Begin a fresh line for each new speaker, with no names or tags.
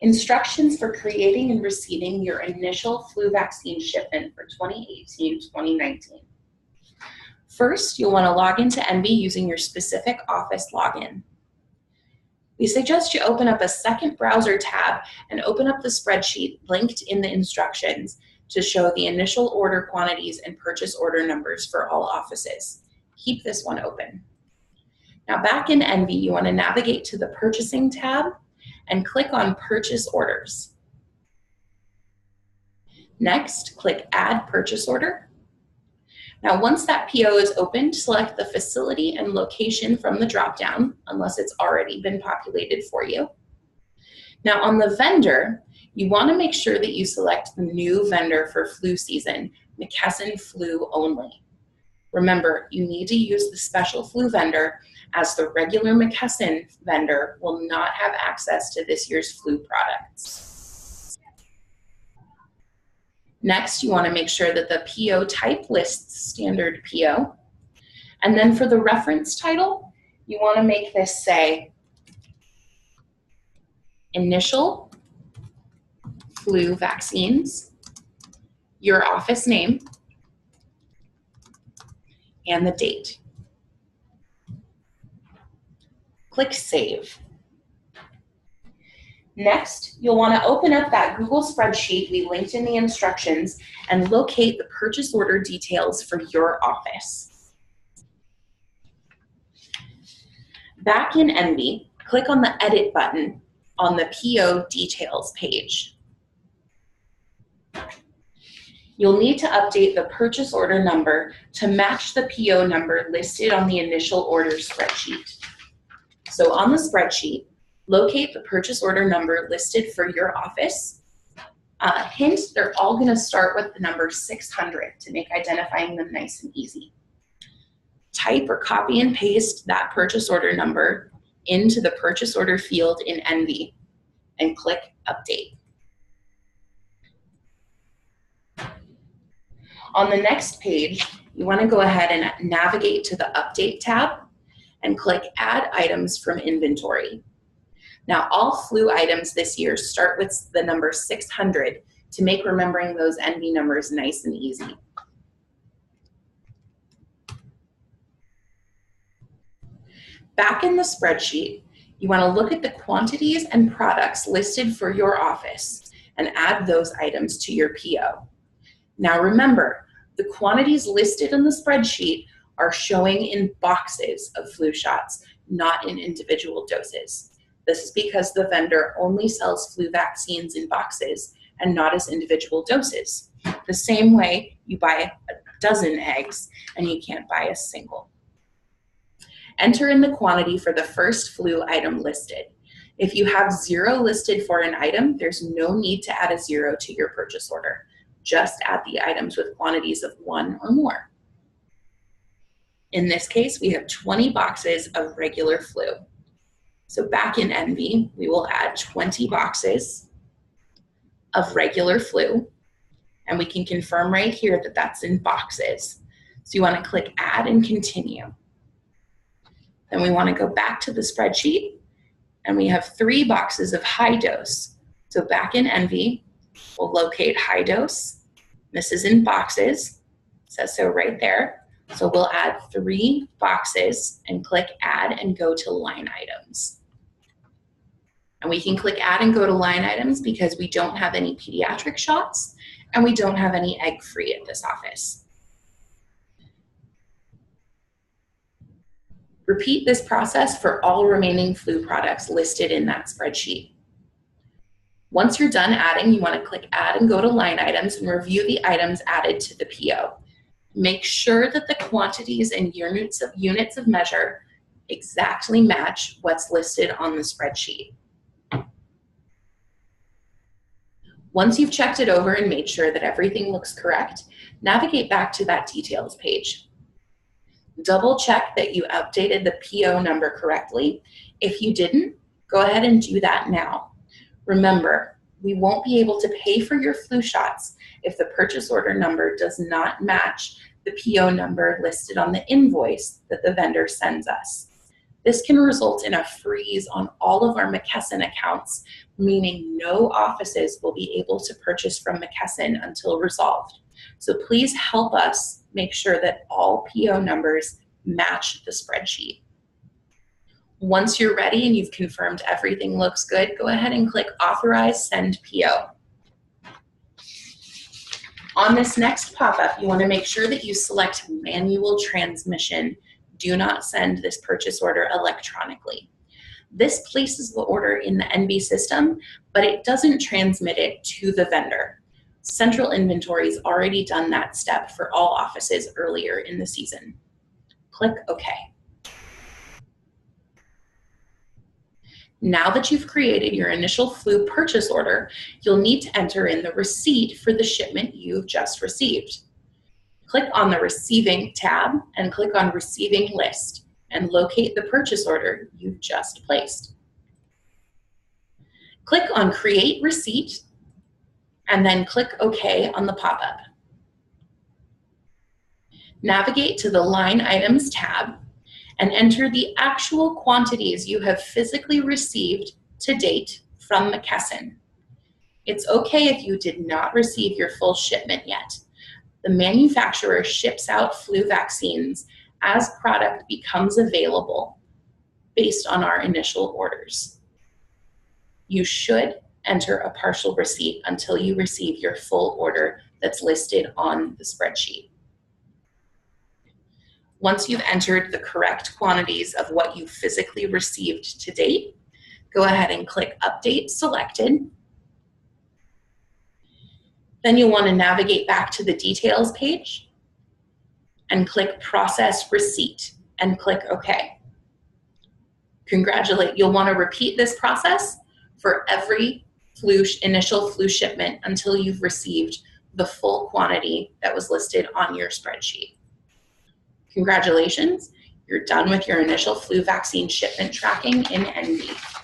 Instructions for creating and receiving your initial flu vaccine shipment for 2018-2019. First, you'll want to log into Envy using your specific office login. We suggest you open up a second browser tab and open up the spreadsheet linked in the instructions to show the initial order quantities and purchase order numbers for all offices. Keep this one open. Now back in Envy, you want to navigate to the Purchasing tab and click on Purchase Orders. Next, click Add Purchase Order. Now once that PO is opened, select the facility and location from the dropdown, unless it's already been populated for you. Now on the vendor, you want to make sure that you select the new vendor for flu season, McKesson Flu only. Remember, you need to use the special flu vendor, as the regular McKesson vendor will not have access to this year's flu products. Next, you want to make sure that the PO type lists standard PO. And then for the reference title, you want to make this say Initial Flu Vaccines, your office name, and the date. Click Save. Next, you'll want to open up that Google spreadsheet we linked in the instructions and locate the purchase order details for your office. Back in Envy, click on the Edit button on the PO Details page. You'll need to update the purchase order number to match the PO number listed on the initial order spreadsheet. So on the spreadsheet, locate the purchase order number listed for your office. Hint, they're all going to start with the number 600 to make identifying them nice and easy. Type or copy and paste that purchase order number into the purchase order field in Envy and click Update. On the next page, you want to go ahead and navigate to the Update tab and click Add Items from Inventory. Now, all flu items this year start with the number 600 to make remembering those Envy numbers nice and easy. Back in the spreadsheet, you want to look at the quantities and products listed for your office and add those items to your PO. Now remember, the quantities listed in the spreadsheet are showing in boxes of flu shots, not in individual doses. This is because the vendor only sells flu vaccines in boxes and not as individual doses. The same way you buy a dozen eggs and you can't buy a single. Enter in the quantity for the first flu item listed. If you have 0 listed for an item, there's no need to add a 0 to your purchase order. Just add the items with quantities of 1 or more. In this case, we have 20 boxes of regular flu. So back in Envy, we will add 20 boxes of regular flu, and we can confirm right here that that's in boxes. So you want to click Add and Continue. Then we want to go back to the spreadsheet, and we have 3 boxes of high dose. So back in Envy, we'll locate high dose. This is in boxes, it says so right there. So we'll add 3 boxes and click Add and go to Line Items. And we can click Add and go to Line Items because we don't have any pediatric shots and we don't have any egg-free at this office. Repeat this process for all remaining flu products listed in that spreadsheet. Once you're done adding, you want to click Add and go to Line Items and review the items added to the PO. Make sure that the quantities and units of measure exactly match what's listed on the spreadsheet. Once you've checked it over and made sure that everything looks correct, navigate back to that details page. Double check that you updated the PO number correctly. If you didn't, go ahead and do that now. Remember, we won't be able to pay for your flu shots if the purchase order number does not match the PO number listed on the invoice that the vendor sends us. This can result in a freeze on all of our McKesson accounts, meaning no offices will be able to purchase from McKesson until resolved. So please help us make sure that all PO numbers match the spreadsheet. Once you're ready and you've confirmed everything looks good, go ahead and click Authorize Send PO. On this next pop-up, you want to make sure that you select Manual Transmission. Do not send this purchase order electronically. This places the order in the NB system, but it doesn't transmit it to the vendor. Central Inventory's already done that step for all offices earlier in the season. Click OK. Now that you've created your initial flu purchase order, you'll need to enter in the receipt for the shipment you've just received. Click on the Receiving tab and click on Receiving List and locate the purchase order you've just placed. Click on Create Receipt and then click OK on the pop-up. Navigate to the Line Items tab and enter the actual quantities you have physically received to date from McKesson. It's okay if you did not receive your full shipment yet. The manufacturer ships out flu vaccines as product becomes available based on our initial orders. You should enter a partial receipt until you receive your full order that's listed on the spreadsheet. Once you've entered the correct quantities of what you physically received to date, go ahead and click Update Selected. Then you'll want to navigate back to the Details page and click Process Receipt and click OK. You'll want to repeat this process for every initial flu shipment until you've received the full quantity that was listed on your spreadsheet. Congratulations, you're done with your initial flu vaccine shipment tracking in NB.